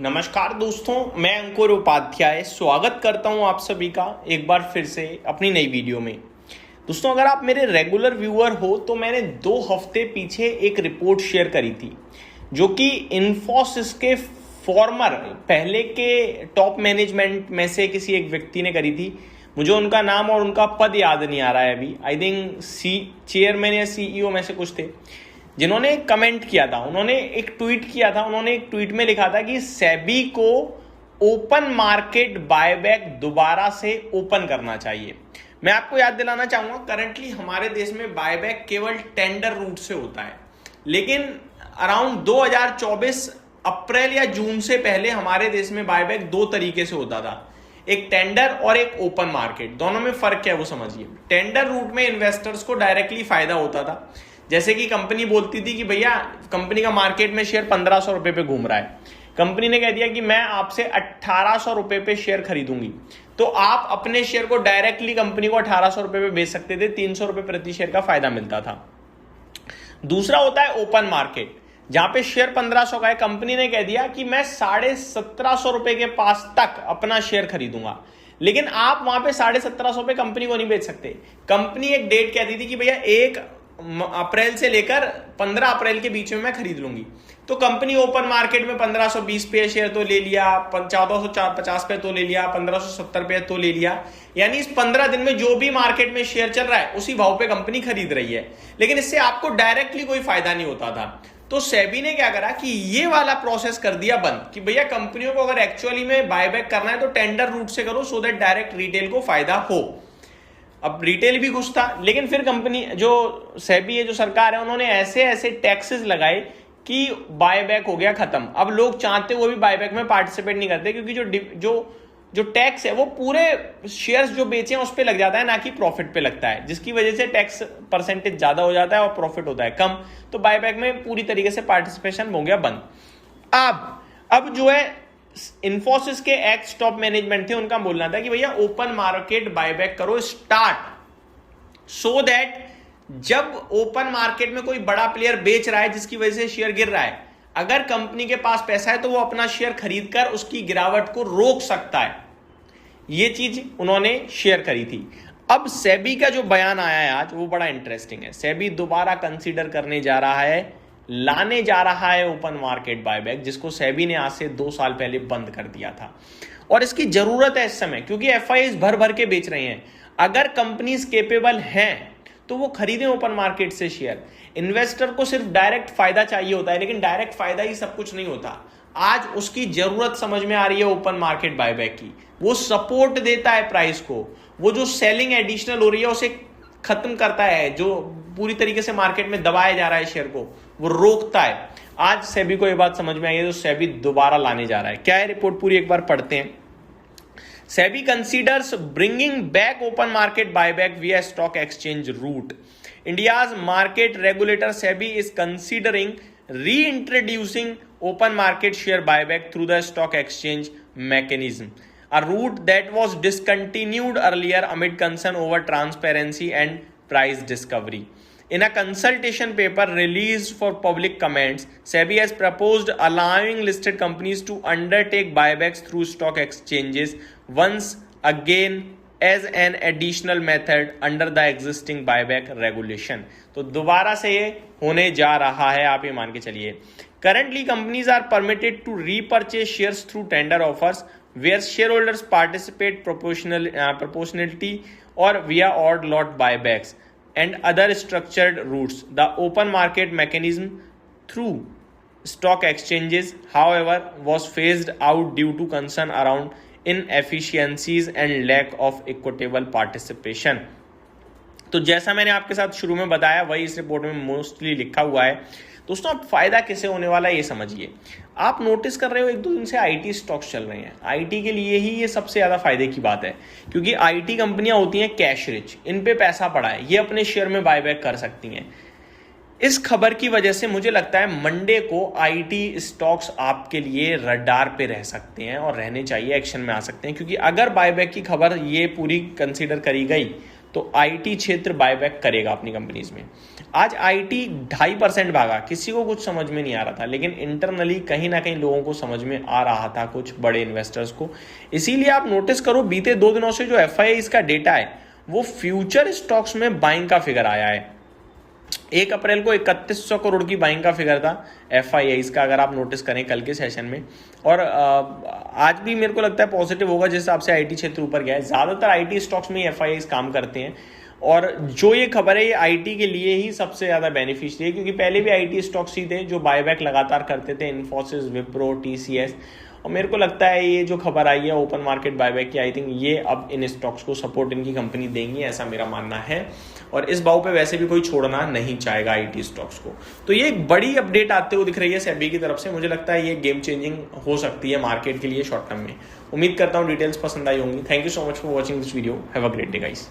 नमस्कार दोस्तों, मैं अंकुर उपाध्याय स्वागत करता हूं आप सभी का एक बार फिर से अपनी नई वीडियो में। दोस्तों, अगर आप मेरे रेगुलर व्यूअर हो तो मैंने 2 हफ्ते पीछे एक रिपोर्ट शेयर करी थी जो कि इन्फोसिस के फॉर्मर पहले के टॉप मैनेजमेंट में से किसी एक व्यक्ति ने करी थी। मुझे उनका नाम और उनका पद याद नहीं आ रहा है अभी। आई थिंक चेयरमैन या सीईओ में से कुछ थे जिन्होंने कमेंट किया था। उन्होंने एक ट्वीट किया था। उन्होंने एक ट्वीट में लिखा था कि सेबी को ओपन मार्केट बायबैक दोबारा से ओपन करना चाहिए। मैं आपको याद दिलाना चाहूंगा, करंटली हमारे देश में बायबैक केवल टेंडर रूट से होता है, लेकिन अराउंड 2024 अप्रैल या जून से पहले हमारे देश में बायबैक 2 तरीके से होता था, एक टेंडर और एक ओपन मार्केट। दोनों में फर्क क्या है वो समझिए। टेंडर रूट में इन्वेस्टर्स को डायरेक्टली फायदा होता था, जैसे कि कंपनी बोलती थी कि भैया कंपनी का मार्केट में शेयर 1500 रुपए पे घूम रहा है। कंपनी ने कह दिया कि मैं आपसे 1800 रुपए पे शेयर खरीदूंगी, तो आप अपने शेयर को डायरेक्टली कंपनी को 1800 रुपए पे बेच सकते थे। 300 रुपए प्रति शेयर का फायदा मिलता था। दूसरा होता है ओपन मार्केट, जहां पे शेयर 1500 का है। कंपनी ने कह दिया कि मैं 1750 रुपए के पास तक अपना शेयर खरीदूंगा, लेकिन आप वहां पे 1750 पे कंपनी को नहीं बेच सकते। कंपनी एक डेट कहती थी कि भैया 1 अप्रैल से लेकर 15 अप्रैल के बीच में मैं खरीद लूंगी। तो कंपनी ओपन मार्केट में 1520 पे शेयर तो ले लिया, 1450 पे तो ले लिया, 1570 पे तो ले लिया। यानी इस 15 दिन में जो भी मार्केट में शेयर चल रहा है उसी भाव पे कंपनी खरीद रही है, लेकिन इससे आपको डायरेक्टली कोई फायदा नहीं होता था। तो सेबी ने क्या करा कि ये वाला प्रोसेस कर दिया बंद कि भैया कंपनियों को अगर एक्चुअली में बायबैक करना है तो टेंडर रूट से करो, सो दैट डायरेक्ट रिटेल को फायदा हो। अब रिटेल भी खुश था, लेकिन फिर कंपनी जो सेबी है, जो सरकार है, उन्होंने ऐसे ऐसे टैक्सेस लगाए कि बायबैक हो गया खत्म। अब लोग चाहते हुए भी बायबैक में पार्टिसिपेट नहीं करते, क्योंकि जो टैक्स है वो पूरे शेयर्स जो बेचे हैं उस पे लग जाता है, ना कि प्रॉफिट पे लगता है, जिसकी वजह से टैक्स परसेंटेज ज्यादा हो जाता है और प्रॉफिट होता है कम। तो बायबैक में पूरी तरीके से पार्टिसिपेशन हो गया बंद। अब जो है इन्फोसिस के एक्स टॉप मैनेजमेंट थे, उनका बोलना था कि भैया ओपन मार्केट बायबैक करो स्टार्ट, सो दैट जब ओपन मार्केट में कोई बड़ा प्लेयर बेच रहा है जिसकी वजह से शेयर गिर रहा है, अगर कंपनी के पास पैसा है तो वो अपना शेयर खरीदकर उसकी गिरावट को रोक सकता है। ये चीज उन्होंने शेयर करी थी। अब सेबी का जो बयान आया है आज, वो बड़ा इंटरेस्टिंग है। सेबी दोबारा कंसीडर करने जा रहा है, लाने जा रहा है ओपन मार्केट बायबैक, जिसको सेबी ने आज से 2 साल पहले बंद कर दिया था। और इसकी जरूरत है इस समय, क्योंकि एफआईआईज भर भर के बेच रहे हैं। अगर कंपनीज केपेबल हैं तो वो खरीदें ओपन मार्केट से शेयर। इन्वेस्टर को सिर्फ डायरेक्ट फायदा चाहिए होता है, लेकिन डायरेक्ट फायदा ही सब कुछ नहीं होता। आज उसकी जरूरत समझ में आ रही है ओपन मार्केट बायबैक की। वो सपोर्ट देता है प्राइस को, वो जो सेलिंग एडिशनल हो रही है उसे खत्म करता है, जो पूरी तरीके से मार्केट में दबाया जा रहा है शेयर को वो रोकता है। आज सेबी को ये बात समझ में आई है, तो सेबी दोबारा लाने जा रहा है। क्या है रिपोर्ट, पूरी एक बार पढ़ते हैं। SEBI considers bringing back open market buyback via stock exchange route. India's market regulator SEBI is considering reintroducing open market share buyback through the stock exchange mechanism, a route that was discontinued earlier amid concern over transparency and price discovery. In a consultation paper released for public comments, SEBI has proposed allowing listed companies to undertake buybacks through stock exchanges once again as an additional method under the existing buyback regulation. तो दोबारा से ये होने जा रहा है, आप ये मान के चलिए। Currently, companies are permitted to repurchase shares through tender offers, where shareholders participate proportionality or via odd lot buybacks and other structured routes. The open market mechanism through stock exchanges, however, was phased out due to concern around inefficiencies and lack of equitable participation. तो जैसा मैंने आपके साथ शुरू में बताया वही इस रिपोर्ट में मोस्टली लिखा हुआ है। दोस्तों, अब फायदा कैसे होने वाला है ये समझिए। आप नोटिस कर रहे हो 1-2 दिन से आईटी स्टॉक्स चल रहे हैं। आईटी के लिए ही ये सबसे ज्यादा फायदे की बात है, क्योंकि आईटी कंपनियां होती हैं कैश रिच, इन पे पैसा पड़ा है, ये अपने शेयर में बायबैक कर सकती हैं। इस खबर की वजह से मुझे लगता है मंडे को आईटी स्टॉक्स आपके लिए रडार पे रह सकते हैं और रहने चाहिए, एक्शन में आ सकते हैं, क्योंकि अगर बायबैक की खबर ये पूरी कंसीडर करी गई तो आईटी क्षेत्र बायबैक करेगा अपनी कंपनीज में। आज आईटी 2.5% भागा, किसी को कुछ समझ में नहीं आ रहा था, लेकिन इंटरनली कहीं ना कहीं लोगों को समझ में आ रहा था, कुछ बड़े इन्वेस्टर्स को। इसीलिए आप नोटिस करो बीते 2 दिनों से जो FII का डेटा है वो फ्यूचर स्टॉक्स में बाइंग का फिगर आया है। 1 अप्रैल को 3100 करोड़ की बाइंग का फिगर था FII का, अगर आप नोटिस करें कल के सेशन में। और आज भी मेरे को लगता है पॉजिटिव होगा जिस हिसाब से आईटी क्षेत्र ऊपर गया है। ज़्यादातर आईटी स्टॉक्स में FII काम करते हैं, और जो ये खबर है ये आईटी के लिए ही सबसे ज़्यादा बेनिफिशियरी है, क्योंकि पहले भी आईटी स्टॉक्स ही थे जो बायबैक लगातार करते थे, इन्फोसिस, विप्रो, TCS। और मेरे को लगता है ये जो खबर आई है ओपन मार्केट बायबैक की, आई थिंक ये अब इन स्टॉक्स को सपोर्ट इनकी कंपनी देंगी, ऐसा मेरा मानना है। और इस भाव पे वैसे भी कोई छोड़ना नहीं चाहेगा आईटी स्टॉक्स को। तो ये एक बड़ी अपडेट आते हुए दिख रही है सेबी की तरफ से। मुझे लगता है ये गेम चेंजिंग हो सकती है मार्केट के लिए शॉर्ट टर्म में। उम्मीद करता हूँ डिटेल्स पसंद आई होंगी। Thank you so much for watching this video. Have a great day guys.